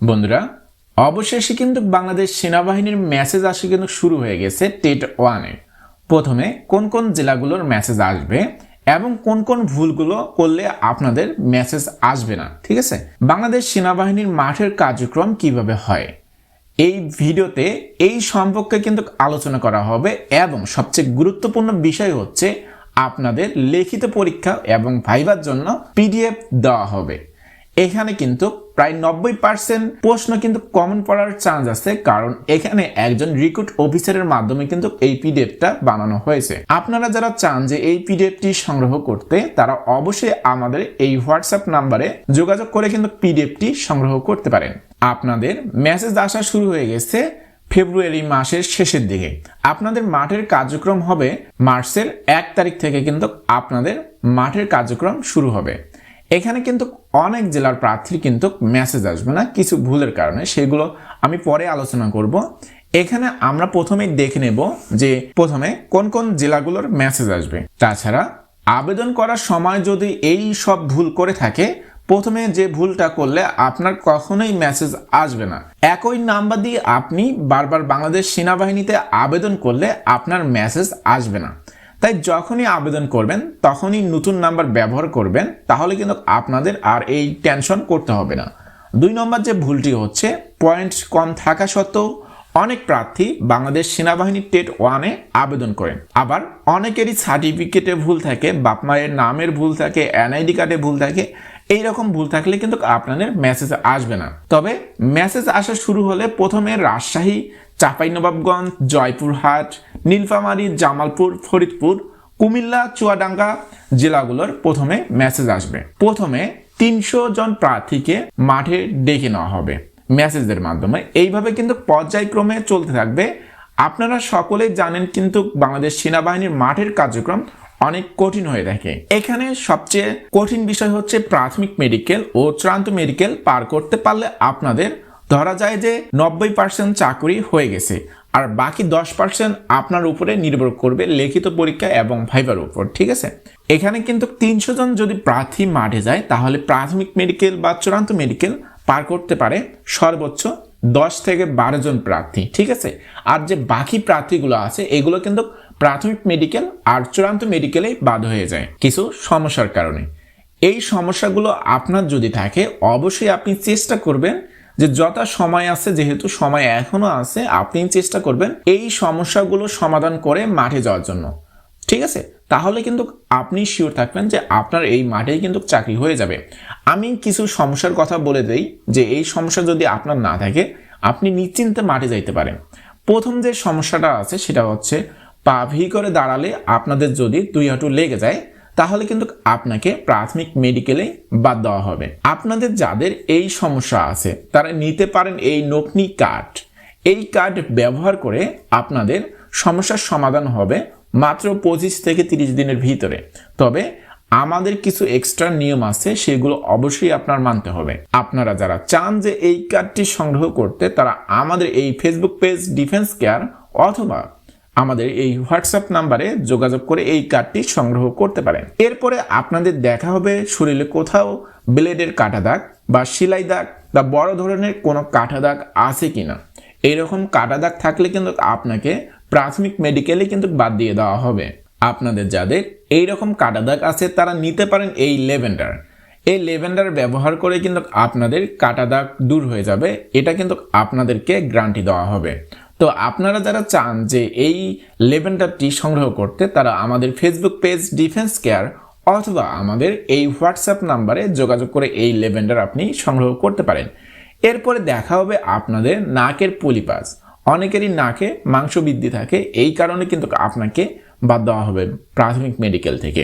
বন্ধুরা, অবশেষে কিন্তু বাংলাদেশ সেনাবাহিনীর মেসেজ আসে কিন্তু শুরু হয়ে গেছে টেট 1 এ। প্রথমে কোন কোন জেলাগুলোর মেসেজ আসবে এবং কোন কোন ভুলগুলো করলে আপনাদের মেসেজ আসবে না, ঠিক আছে? বাংলাদেশ সেনাবাহিনীর মাঠের কার্যক্রম কিভাবে হয় এই ভিডিওতে এই সম্পর্কে কিন্তু আলোচনা করা হবে এবং সবচেয়ে গুরুত্বপূর্ণ বিষয় হচ্ছে আপনাদের লিখিত পরীক্ষা এবং ভাইবার জন্য পিডিএফ দেওয়া হবে। এখানে কিন্তু প্রায় 90% প্রশ্ন কিন্তু কমন পড়ার চান্স আছে, কারণ এখানে একজন রিক্রুট অফিসারের মাধ্যমে কিন্তু এই পিডিএফটা বানানো হয়েছে। আপনারা যারা চান যে এই পিডিএফটি সংগ্রহ করতে, তারা অবশ্যই আমাদের এই হোয়াটসঅ্যাপ নাম্বারে যোগাযোগ করে কিন্তু পিডিএফটি সংগ্রহ করতে পারেন। আপনাদের মেসেজ আসা শুরু হয়ে গেছে ফেব্রুয়ারি মাসের শেষের দিকে। আপনাদের মাঠের কার্যক্রম হবে মার্চের 1 তারিখ থেকে কিন্তু আপনাদের মাঠের কার্যক্রম শুরু হবে। এখানে কিন্তু অনেক জেলার প্রার্থীর কিন্তু মেসেজ আসবে না কিছু ভুলের কারণে, সেগুলো আমি পরে আলোচনা করব। এখানে আমরা প্রথমেই দেখে নেব যে প্রথমে কোন কোন জেলাগুলোর মেসেজ আসবে। তাছাড়া আবেদন করার সময় যদি এই সব ভুল করে থাকে, প্রথমে যে ভুলটা করলে আপনার কখনোই মেসেজ আসবে না। একই নাম্বার দিয়ে আপনি বারবার বাংলাদেশ সেনাবাহিনীতে আবেদন করলে আপনার মেসেজ আসবে না। তাই যখনই আবেদন করবেন তখনই নতুন নাম্বার ব্যবহার করবেন, তাহলে কিন্তু আপনাদের আর এই টেনশন করতে হবে না। 2 নম্বর যে ভুলটি হচ্ছে, পয়েন্ট কম থাকা সত্ত্বেও অনেক প্রার্থী বাংলাদেশ সেনাবাহিনী টেট 1 এ আবেদন করেন। আবার অনেকেরই সার্টিফিকেটে ভুল থাকে, বাপ মায়ের নামের ভুল থাকে, এনআইডি কার্ডে ভুল থাকে। এইরকম ভুল থাকলে কিন্তু আপনাদের মেসেজ আসবে না। তবে মেসেজ আসা শুরু হলে প্রথমে রাজশাহী, চাঁপাইনবাবগঞ্জ, জয়পুরহাট, নীলফামারী, জামালপুর, ফরিদপুর, কুমিল্লা, চুয়াডাঙ্গা জেলাগুলোর প্রথমে মেসেজ আসবে। প্রথমে 300 জন প্রার্থীকে মাঠে ডেকে নেওয়া হবে মেসেজের মাধ্যমে। এইভাবে কিন্তু পর্যায়ক্রমে চলতে থাকবে। আপনারা সকলেই জানেন কিন্তু বাংলাদেশ সেনাবাহিনীর মাঠের কার্যক্রম অনেক কঠিন হয়ে থাকে। এখানে সবচেয়ে কঠিন বিষয় হচ্ছে প্রাথমিক মেডিকেল ও চূড়ান্ত মেডিকেল পার করতে পারলে আপনাদের ধরা যায় যে 90% চাকরি হয়ে গেছে, আর বাকি 10% আপনার উপরে নির্ভর করবে লিখিত পরীক্ষা এবং ভাইবার উপর, ঠিক আছে? এখানে কিন্তু 300 জন যদি প্রার্থী মাঠে যায়, তাহলে প্রাথমিক মেডিকেল বা চূড়ান্ত মেডিকেল পার করতে পারে সর্বোচ্চ 10 থেকে 12 জন প্রার্থী, ঠিক আছে? আর যে বাকি প্রার্থীগুলো আছে, এগুলো কিন্তু প্রাথমিক মেডিকেল আর চূড়ান্ত মেডিকেলেই বাদ হয়ে যায় কিছু সমস্যার কারণে। এই সমস্যাগুলো আপনার যদি থাকে, অবশ্যই আপনি চেষ্টা করবেন যে যত সময় আছে, যেহেতু সময় এখনো আছে, আপনি চেষ্টা করবেন এই সমস্যাগুলো সমাধান করে মাঠে যাওয়ার জন্য, ঠিক আছে? তাহলে কিন্তু আপনি শিওর থাকবেন যে আপনার এই মাঠেই কিন্তু চাকরি হয়ে যাবে। আমি কিছু সমস্যার কথা বলে দেই যে এই সমস্যা যদি আপনার না থাকে, আপনি নিশ্চিন্তে মাঠে যাইতে পারেন। প্রথম যে সমস্যাটা আছে সেটা হচ্ছে, পা ভি করে দাঁড়ালে আপনাদের যদি 2 হাঁটু লেগে যায়, তাহলে কিন্তু আপনাকে প্রাথমিক মেডিকেলে বাদ দেওয়া হবে। আপনাদের যাদের এই সমস্যা আছে, তারা নিতে পারেন এই নকনি কার্ড। এই কার্ড ব্যবহার করে আপনাদের সমস্যার সমাধান হবে মাত্র 25 থেকে 30 দিনের ভিতরে। তবে আমাদের কিছু এক্সট্রা নিয়ম আছে, সেগুলো অবশ্যই আপনার মানতে হবে। আপনারা যারা চান যে এই কার্ডটি সংগ্রহ করতে, তারা আমাদের এই ফেসবুক পেজ ডিফেন্স কেয়ার অথবা আমাদের এই হোয়াটসঅ্যাপ নাম্বারে যোগাযোগ করে এই কার্ডটি সংগ্রহ করতে পারেন। এরপরে আপনাদের দেখা হবে শরীরে কোথাও ব্লেডের কাটা দাগ বা সেলাই দাগ বা বড় ধরনের কোনো কাটা দাগ আছে কিনা। এইরকম কাটা দাগ থাকলে কিন্তু আপনাকে প্রাথমিক মেডিকেলে কিন্তু বাদ দিয়ে দেওয়া হবে। আপনাদের যাদের এইরকম কাটা দাগ আছে, তারা নিতে পারেন এই লেভেন্ডার। এই লেভেন্ডার ব্যবহার করে কিন্তু আপনাদের কাটা দাগ দূর হয়ে যাবে। এটা কিন্তু আপনাদেরকে গ্যারান্টি দেওয়া হবে। তো আপনারা যারা চান যে এই লেভেন্ডারটি সংগ্রহ করতে, তারা আমাদের ফেসবুক পেজ ডিফেন্স কেয়ার অথবা আমাদের এই হোয়াটসঅ্যাপ নাম্বারে যোগাযোগ করে এই লেভেন্ডার আপনি সংগ্রহ করতে পারেন। এরপরে দেখা হবে আপনাদের নাকের পলিপাস। অনেকেরই নাকে মাংস বৃদ্ধি থাকে, এই কারণে কিন্তু আপনাকে বাদ দেওয়া হবে প্রাথমিক মেডিকেল থেকে।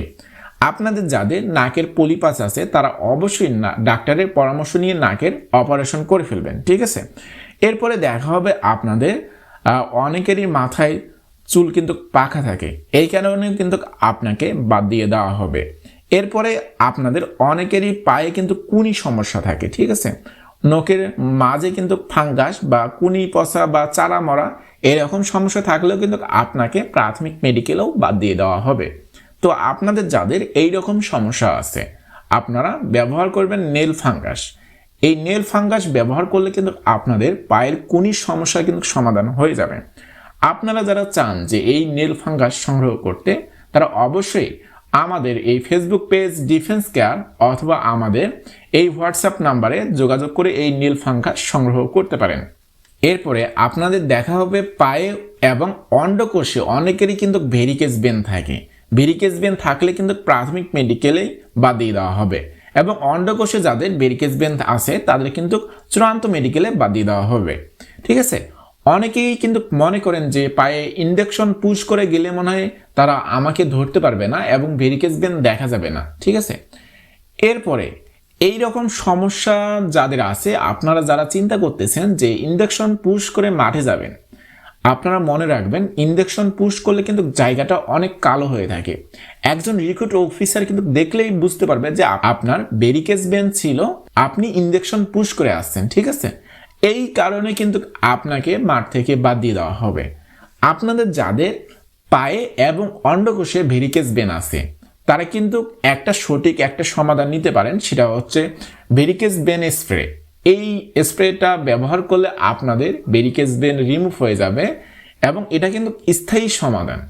আপনাদের যাদের নাকের পলিপাস আছে, তারা অবশ্যই ডাক্তারের পরামর্শ নিয়ে নাকের অপারেশন করে ফেলবেন, ঠিক আছে? এরপরে দেখা হবে আপনাদের অনেকেরই মাথায় চুল কিন্তু পাকা থাকে, এই কারণে কিন্তু আপনাকে বাদ দিয়ে দেওয়া হবে। এরপরে আপনাদের অনেকেরই পায়ে কিন্তু কুনি সমস্যা থাকে, ঠিক আছে? নখের মাঝে কিন্তু ফাঙ্গাস বা কুনি পচা বা চারা মরা এরকম সমস্যা থাকলেও কিন্তু আপনাকে প্রাথমিক মেডিকেলেও বাদ দিয়ে দেওয়া হবে। তো আপনাদের যাদের এই রকম সমস্যা আছে, আপনারা ব্যবহার করবেন নেল ফাঙ্গাস। এই নেল ফাঙ্গাস ব্যবহার করলে কিন্তু আপনাদের পায়ের কনির সমস্যা কিন্তু সমাধান হয়ে যাবে। আপনারা যারা চান যে এই নেল ফাঙ্গাস সংগ্রহ করতে, তারা অবশ্যই আমাদের এই ফেসবুক পেজ ডিফেন্স কেয়ার অথবা আমাদের এই হোয়াটসঅ্যাপ নাম্বারে যোগাযোগ করে এই নেল ফাঙ্গাস সংগ্রহ করতে পারেন। এরপরে আপনাদের দেখা হবে পায়ে এবং অন্ডকোষে অনেকেরই কিন্তু ভেরিকেজ ভেন থাকে। ভেরিকেজ ভেন থাকলে কিন্তু প্রাথমিক মেডিকেলেই বাদ দিয়ে দেওয়া হবে, এবং অন্ডকোষে যাদের ভেরিকেজ ভেন আছে তাদের কিন্তু চূড়ান্ত মেডিকেলে বাদ দিয়ে দেওয়া হবে। ঠিক আছে, অনেকেই কিন্তু মনে করেন যে পায়ে ইনজেকশন পুশ করে গেলে মনে হয় তারা আমাকে ধরতে পারবে না এবং ভেরিকেজ ভেন দেখা যাবে না। ঠিক আছে, এরপরে এই রকম সমস্যা যাদের আছে, আপনারা যারা চিন্তা করতেছেন যে ইনজেকশন পুশ করে মাঠে যাবেন, আপনারা মনে রাখবেন ইনজেকশন পুশ করলে কিন্তু জায়গাটা অনেক কালো হয়ে থাকে। একজন রিক্রুট অফিসার কিন্তু দেখলেই বুঝতে পারবে যে আপনার ভেরিকেজ ভেন ছিল, আপনি ইনজেকশন পুশ করে আসছেন। ঠিক আছে, এই কারণে কিন্তু আপনাকে মাঠ থেকে বাদ দিয়ে দেওয়া হবে। আপনাদের যাদের পায়ে এবং অন্ডকোষে ভেরিকেজ ভেন আছে তারা কিন্তু একটা সঠিক একটা সমাধান নিতে পারেন, সেটা হচ্ছে ভেরিকেজ ভেন স্প্রে। এই স্প্রেটা ব্যবহার করলে আপনাদের ভেরিকেজ ভেন রিমুভ হয়ে যাবে এবং এটা কিন্তু স্থায়ী সমাধান।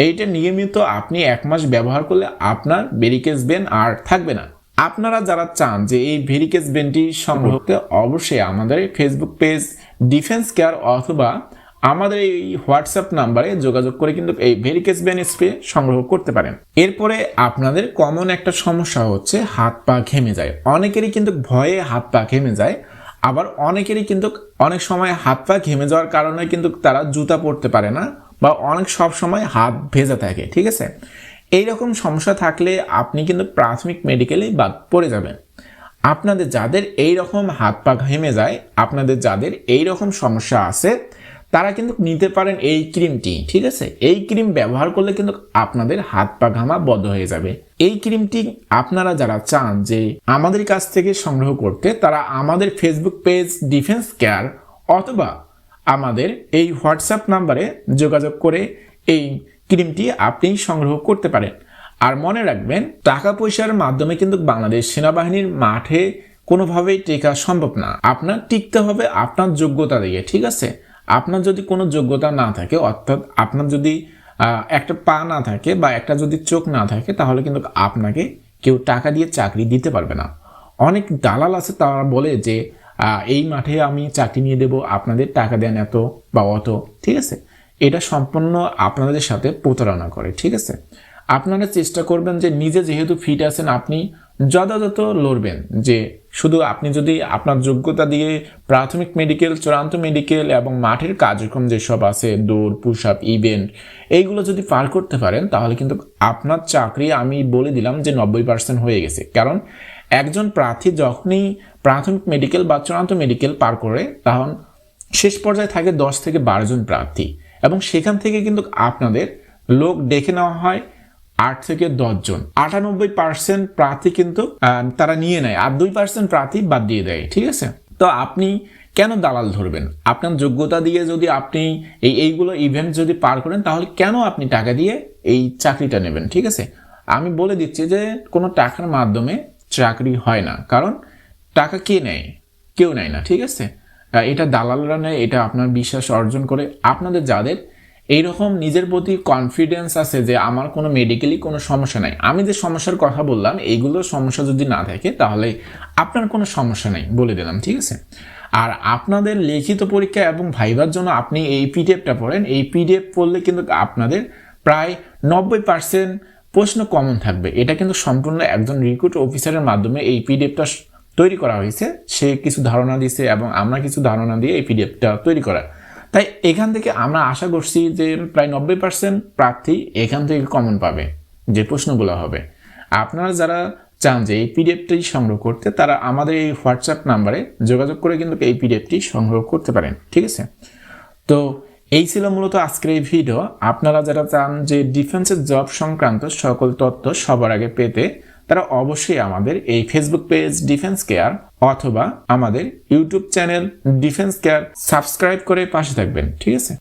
এইটা নিয়মিত আপনি 1 মাস ব্যবহার করলে আপনার ভেরিকেজ ভেন আর থাকবে না। আপনারা যারা চান যে এই ভেরিকেজ ভেনটি সংগ্রহ করতে, অবশ্যই আমাদের ফেসবুক পেজ ডিফেন্স কেয়ার অথবা আমাদের এই হোয়াটসঅ্যাপ নাম্বারে যোগাযোগ করে কিন্তু এই ভেরিকেজ ভেন স্প্রে সংগ্রহ করতে পারেন। এরপরে আপনাদের কমন একটা সমস্যা হচ্ছে হাত পা ঘেমে যায়। অনেকেরই কিন্তু ভয়ে হাত পা ঘেমে যায়, আবার অনেকেরই কিন্তু অনেক সময় হাত পা ঘেমে যাওয়ার কারণে কিন্তু তারা জুতা পরতে পারে না, বা অনেক সব সময় হাত ভেজা থাকে। ঠিক আছে, এইরকম সমস্যা থাকলে আপনি কিন্তু প্রাথমিক মেডিকেলেই বাদ পড়ে যাবেন। আপনাদের যাদের এই রকম হাত পা ঘেমে যায়, আপনাদের যাদের এই রকম সমস্যা আছে, তারা কিন্তু নিতে পারেন এই ক্রিমটি। ঠিক আছে, এই ক্রিম ব্যবহার করলে কিন্তু আপনাদের হাত পা ঘামা বন্ধ হয়ে যাবে। এই ক্রিমটি আপনারা যারা চান যে আমাদের কাছ থেকে সংগ্রহ করতে, তারা আমাদের ফেসবুক পেজ ডিফেন্স কেয়ার অথবা আমাদের এই হোয়াটসঅ্যাপ নাম্বারে যোগাযোগ করে এই ক্রিমটি আপনি সংগ্রহ করতে পারেন। আর মনে রাখবেন, টাকা পয়সার মাধ্যমে কিন্তু বাংলাদেশ সেনাবাহিনীর মাঠে কোনোভাবেই টেকা সম্ভব না। আপনার টিকতে হবে আপনার যোগ্যতা দিয়ে। ঠিক আছে, আপনার যদি কোনো যোগ্যতা না থাকে, অর্থাৎ আপনার যদি একটা পা না থাকে বা একটা যদি চোখ না থাকে, তাহলে কিন্তু আপনাকে কেউ টাকা দিয়ে চাকরি দিতে পারবে না। অনেক দালাল আছে, তারা বলে যে এই মাঠে আমি চাকরি নিয়ে দেব, আপনাদের টাকা দেন এত বা অত। ঠিক আছে, এটা সম্পূর্ণ আপনাদের সাথে প্রতারণা করে। ঠিক আছে, আপনারা চেষ্টা করবেন যে নিজে যেহেতু ফিট আছেন, আপনি যথাযথ লড়বেন। যে শুধু আপনি যদি আপনার যোগ্যতা দিয়ে প্রাথমিক মেডিকেল, চূড়ান্ত মেডিকেল এবং মাঠের কার্যক্রম যেসব আছে, দৌড়, পুশ আপ, ইভেন্ট, এইগুলো যদি পার করতে পারেন, তাহলে কিন্তু আপনার চাকরি আমি বলে দিলাম যে 90% হয়ে গেছে। কারণ একজন প্রার্থী যখনই প্রাথমিক মেডিকেল বা চূড়ান্ত মেডিকেল পার করে, তখন শেষ পর্যায়ে থাকে 10 থেকে 12 জন প্রার্থী, এবং সেখান থেকে কিন্তু আপনাদের লোক ডেকে নেওয়া হয় 8 থেকে 10 জন। 98% প্রার্থী কিন্তু তারা নিয়ে নেয়, আর 2% প্রার্থী বাদ দিয়ে দেয়। ঠিক আছে, তো আপনি কেন দালাল ধরবেন? আপনার যোগ্যতা দিয়ে যদি আপনি এইগুলো ইভেন্ট যদি পার করেন, তাহলে কেন আপনি টাকা দিয়ে এই চাকরিটা নেবেন? ঠিক আছে, আমি বলে দিচ্ছি যে কোনো টাকার মাধ্যমে চাকরি হয় না, কারণ টাকা কে নেয়? কেউ নেয় না। ঠিক আছে, এটা দালালরা নেয়, এটা আপনার বিশ্বাস অর্জন করে। আপনাদের যাদের এইরকম নিজের প্রতি কনফিডেন্স আছে যে আমার কোনো মেডিকেলি কোনো সমস্যা নাই, আমি যে সমস্যার কথা বললাম এইগুলো সমস্যা যদি না থাকে, তাহলে আপনার কোনো সমস্যা নেই বলে দিলাম। ঠিক আছে, আর আপনাদের লিখিত পরীক্ষা এবং ভাইবার জন্য আপনি এই পিডিএফটা পড়েন। এই পিডিএফ পড়লে কিন্তু আপনাদের প্রায় 90% প্রশ্ন কমন থাকবে। এটা কিন্তু সম্পূর্ণ একজন রিক্রুট অফিসারের মাধ্যমে এই পিডিএফটা তৈরি করা হয়েছে। সে কিছু ধারণা দিয়েছে এবং আমরা কিছু ধারণা দিয়ে এই পিডিএফটা তৈরি করা। তাই এখান থেকে আমরা আশা করছি যে প্রায় 90% প্রার্থী এখান থেকে কমন পাবে যে প্রশ্নগুলো হবে। আপনারা যারা চান যে এই পিডিএফটি সংগ্রহ করতে, তারা আমাদের এই হোয়াটসঅ্যাপ নাম্বারে যোগাযোগ করে কিন্তু এই পিডিএফটি সংগ্রহ করতে পারেন। ঠিক আছে, তো এই ছিল মূলত আজকের এই ভিডিও। আপনারা যারা চান যে ডিফেন্সের জব সংক্রান্ত সকল তথ্য সবার আগে পেতে, তারা অবশ্যই আমাদের এই ফেসবুক পেজ ডিফেন্স কেয়ার অথবা আমাদের YouTube channel defence care subscribe করে পাশে থাকবেন। ঠিক আছে।